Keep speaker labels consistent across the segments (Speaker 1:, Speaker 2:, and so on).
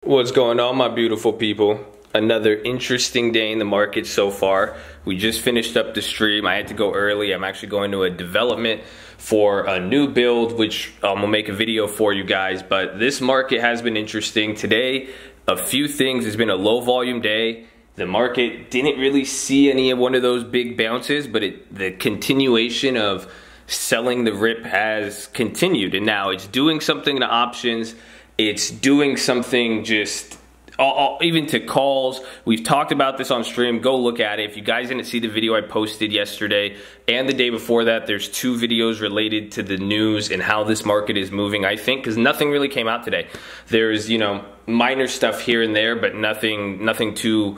Speaker 1: What's going on, my beautiful people? Another interesting day in the market so far. We just finished up the stream. I had to go early. I'm actually going to a development for a new build, which we'll make a video for you guys. But this market has been interesting. Today, a few things. It's been a low volume day. The market didn't really see any of one of those big bounces, but the continuation of selling the rip has continued. And now it's doing something to options. It's doing something just even to calls. We've talked about this on stream. Go look at it. If you guys didn't see the video I posted yesterday and the day before that, there's two videos related to the news and how this market is moving, I think, because nothing really came out today. There's, minor stuff here and there, but nothing too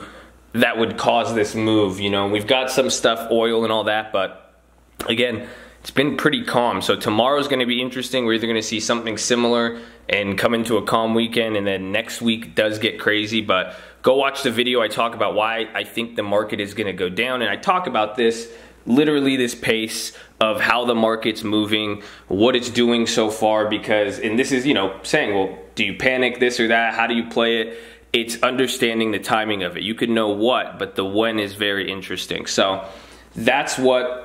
Speaker 1: that would cause this move. We've got some stuff, oil and all that, but again, it's been pretty calm. So tomorrow's going to be interesting. We're either going to see something similar and come into a calm weekend, and then next week does get crazy. But go watch the video. I talk about why I think the market is going to go down, and I talk about this, literally this pace of how the market's moving, what it's doing so far, because, and this is, saying, well, do you panic, this or that? How do you play it? It's understanding the timing of it. You could know what, but the when is very interesting. So that's what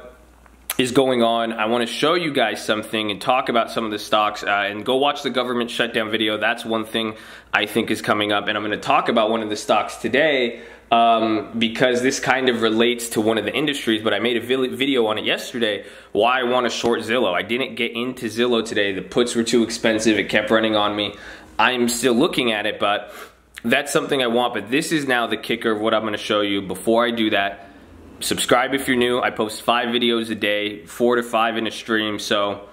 Speaker 1: is going on. I want to show you guys something and talk about some of the stocks, and go watch the government shutdown video. That's one thing I think is coming up, and I'm going to talk about one of the stocks today because this kind of relates to one of the industries, but I made a video on it yesterday, why I want to short Zillow. I didn't get into Zillow today. The puts were too expensive. It kept running on me. I'm still looking at it, but that's something I want. But this is now the kicker of what I'm going to show you. Before I do that, subscribe if you're new. I post 5 videos a day, 4 to 5 in a stream, so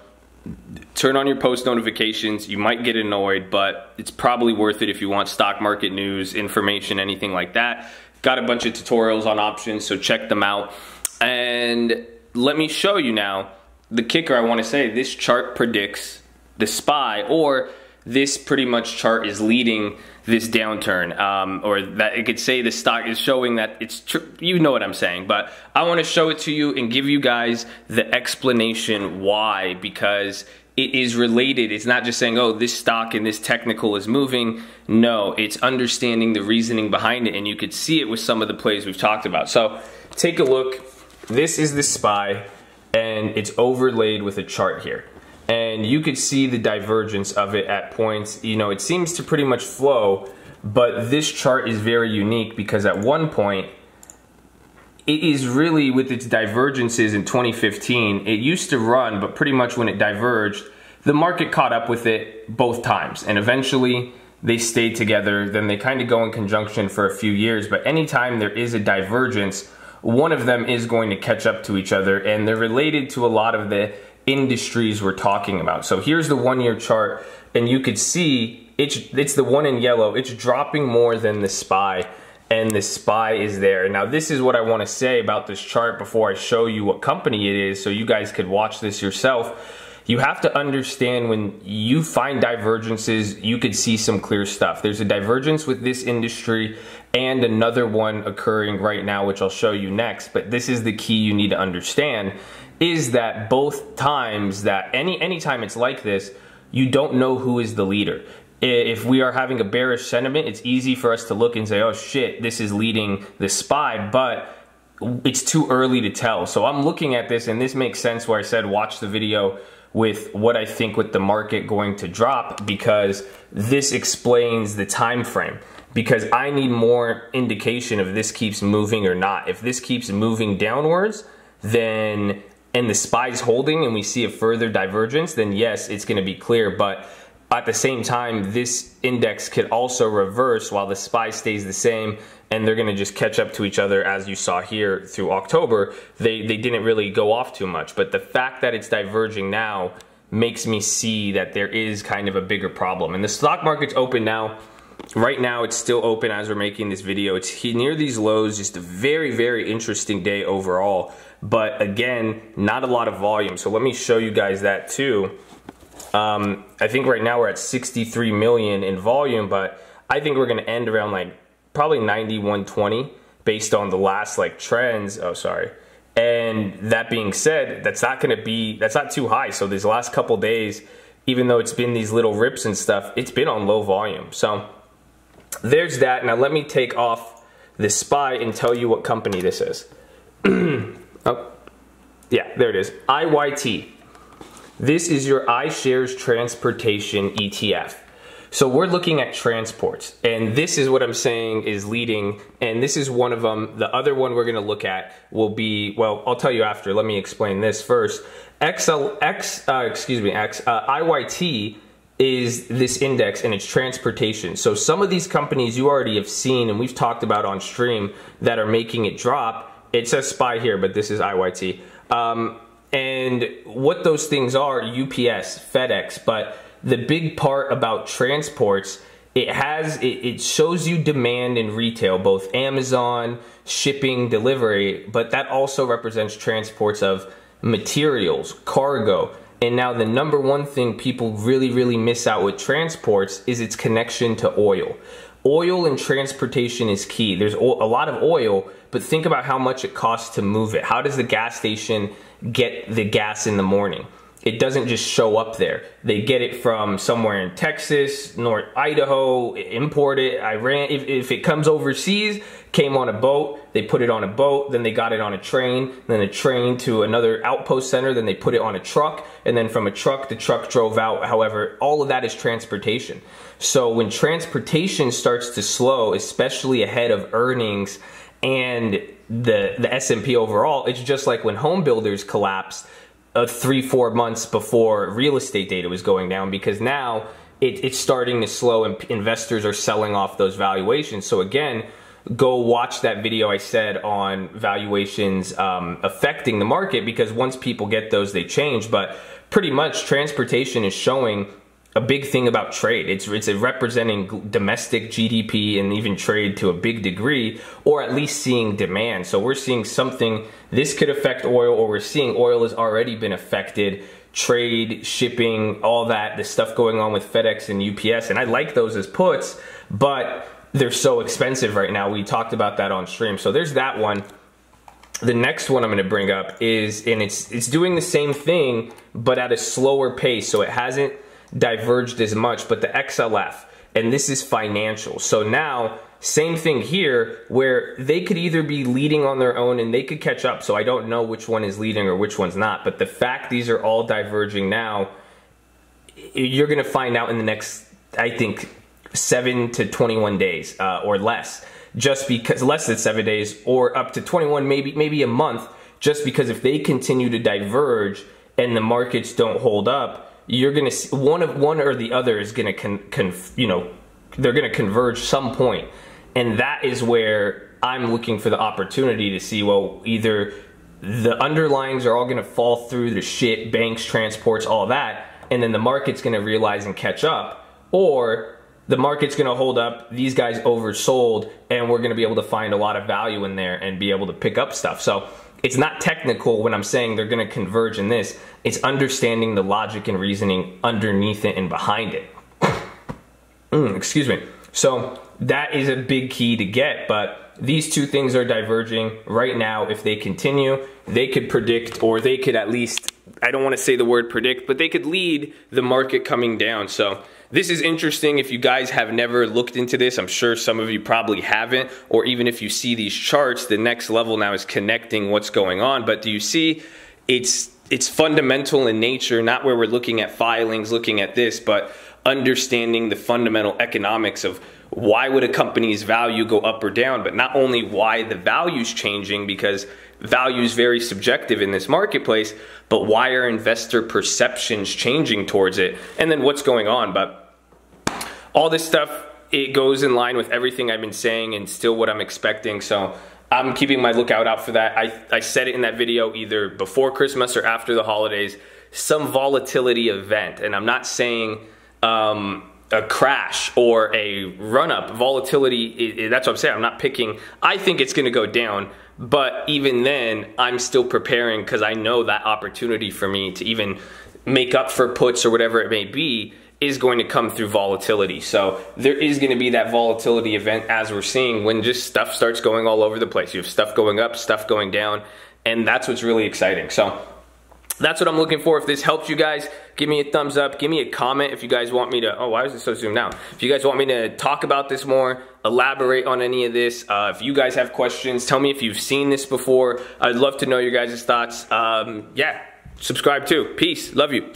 Speaker 1: turn on your post notifications. You might get annoyed, but it's probably worth it if you want stock market news, information, anything like that. Got a bunch of tutorials on options, so check them out. And let me show you now the kicker. I want to say this chart predicts the SPY, or this pretty much chart is leading this downturn, or that it could say the stock is showing that it's true. You know what I'm saying, but I want to show it to you and give you guys the explanation why, because it is related. It's not just saying, oh, this stock and this technical is moving. No, it's understanding the reasoning behind it, and you could see it with some of the plays we've talked about. So take a look. This is the SPY, and it's overlaid with a chart here. And you could see the divergence of it at points. It seems to pretty much flow, but this chart is very unique because at one point, it is really, with its divergences in 2015, it used to run, but pretty much when it diverged, the market caught up with it both times. And eventually, they stayed together. Then they kind of go in conjunction for a few years. But anytime there is a divergence, one of them is going to catch up to each other. And they're related to a lot of the industries we're talking about. So here's the 1-year chart, and you could see it's the one in yellow. It's dropping more than the SPY, and the SPY is there. Now this is what I want to say about this chart before I show you what company it is, so you guys could watch this yourself. You have to understand, when you find divergences, you could see some clear stuff. There's a divergence with this industry and another one occurring right now, which I'll show you next. But this is the key you need to understand, is that both times, that anytime it's like this, you don't know who is the leader. If we are having a bearish sentiment, it's easy for us to look and say, oh shit, this is leading the SPY, but it's too early to tell. So I'm looking at this, and this makes sense where I said watch the video with what I think with the market going to drop, because this explains the time frame. Because I need more indication if this keeps moving or not. If this keeps moving downwards, then, and the SPY's holding and we see a further divergence, then yes, it's going to be clear. But at the same time, this index could also reverse while the SPY stays the same, and they're going to just catch up to each other, as you saw here through October. They didn't really go off too much, but the fact that it's diverging now makes me see that there is kind of a bigger problem. And the stock market's open now. Right now, it's still open as we're making this video. It's near these lows, just a very, very interesting day overall. But again, not a lot of volume. So let me show you guys that too. I think right now we're at 63 million in volume, but I think we're going to end around like probably 90, 120 based on the last like trends. Oh, sorry. And that being said, that's not too high. So these last couple days, even though it's been these little rips and stuff, it's been on low volume. So there's that. Now let me take off the SPY and tell you what company this is. Oh, yeah, there it is. IYT. This is your iShares Transportation ETF. So we're looking at transports, and this is what I'm saying is leading, and this is one of them. The other one we're gonna look at will be, well, I'll tell you after. Let me explain this first. IYT is this index, and it's transportation. So some of these companies you already have seen, and we've talked about on stream, that are making it drop. It says SPY here, but this is IYT. And what those things are, UPS, FedEx, but the big part about transports, it shows you demand in retail, both Amazon, shipping, delivery, but that also represents transports of materials, cargo. And now the number one thing people really miss out with transports is its connection to oil. Oil and transportation is key. There's a lot of oil, but think about how much it costs to move it. How does the gas station get the gas in the morning? It doesn't just show up there. They get it from somewhere in Texas, North Idaho, import it, Iran. If it comes overseas, came on a boat, they put it on a boat, then they got it on a train, then a train to another outpost center, then they put it on a truck, and then from a truck, the truck drove out. However, all of that is transportation. So when transportation starts to slow, especially ahead of earnings and the S&P overall, it's just like when home builders collapsed 3-4 months before real estate data was going down, because now it's starting to slow and investors are selling off those valuations. So again, go watch that video I said on valuations affecting the market, because once people get those, they change. But pretty much transportation is showing a big thing about trade. It's representing domestic GDP and even trade to a big degree, or at least seeing demand. So we're seeing something, this could affect oil, or we're seeing oil has already been affected. Trade, shipping, all that, the stuff going on with FedEx and UPS. And I like those as puts, but they're so expensive right now. We talked about that on stream. So there's that one. The next one I'm going to bring up is, and it's doing the same thing, but at a slower pace. So it hasn't diverged as much, but the XLF, and this is financial. So now, same thing here, where they could either be leading on their own and they could catch up. So I don't know which one is leading or which one's not, but the fact these are all diverging now, you're going to find out in the next, I think, 7 to 21 days or less, just because, less than 7 days, or up to 21, maybe a month, just because if they continue to diverge and the markets don't hold up, you're going to see one or the other is going to they're going to converge some point. And that is where I'm looking for the opportunity to see, well, either the underlyings are all going to fall through the shit, banks, transports, all that, and then the market's going to realize and catch up, or the market's going to hold up, these guys oversold, and we're going to be able to find a lot of value in there and be able to pick up stuff. So it's not technical when I'm saying they're going to converge in this. It's understanding the logic and reasoning underneath it and behind it. Excuse me. So that is a big key to get, but these two things are diverging right now. If they continue, they could predict, or they could at least, I don't want to say the word predict, but they could lead the market coming down. So this is interesting. If you guys have never looked into this, I'm sure some of you probably haven't, or even if you see these charts, the next level now is connecting what's going on. But do you see, it's fundamental in nature, not where we're looking at filings, looking at this, but understanding the fundamental economics of why would a company's value go up or down, but not only why the value's changing, because value is very subjective in this marketplace, but why are investor perceptions changing towards it, and then what's going on. But all this stuff, it goes in line with everything I've been saying and still what I'm expecting. So I'm keeping my lookout out for that. I said it in that video, either before Christmas or after the holidays, some volatility event. And I'm not saying a crash or a run-up. Volatility, that's what I'm saying. I'm not picking. I think it's going to go down, but even then, I'm still preparing, because I know that opportunity for me to even make up for puts or whatever it may be is going to come through volatility. So there is going to be that volatility event, as we're seeing, when just stuff starts going all over the place. You have stuff going up, stuff going down, and that's what's really exciting. So that's what I'm looking for. If this helps you guys, give me a thumbs up, give me a comment if you guys want me to, oh, why is it so zoomed out? If you guys want me to talk about this more, elaborate on any of this, if you guys have questions, tell me if you've seen this before. I'd love to know your guys' thoughts. Yeah, subscribe too. Peace, love you.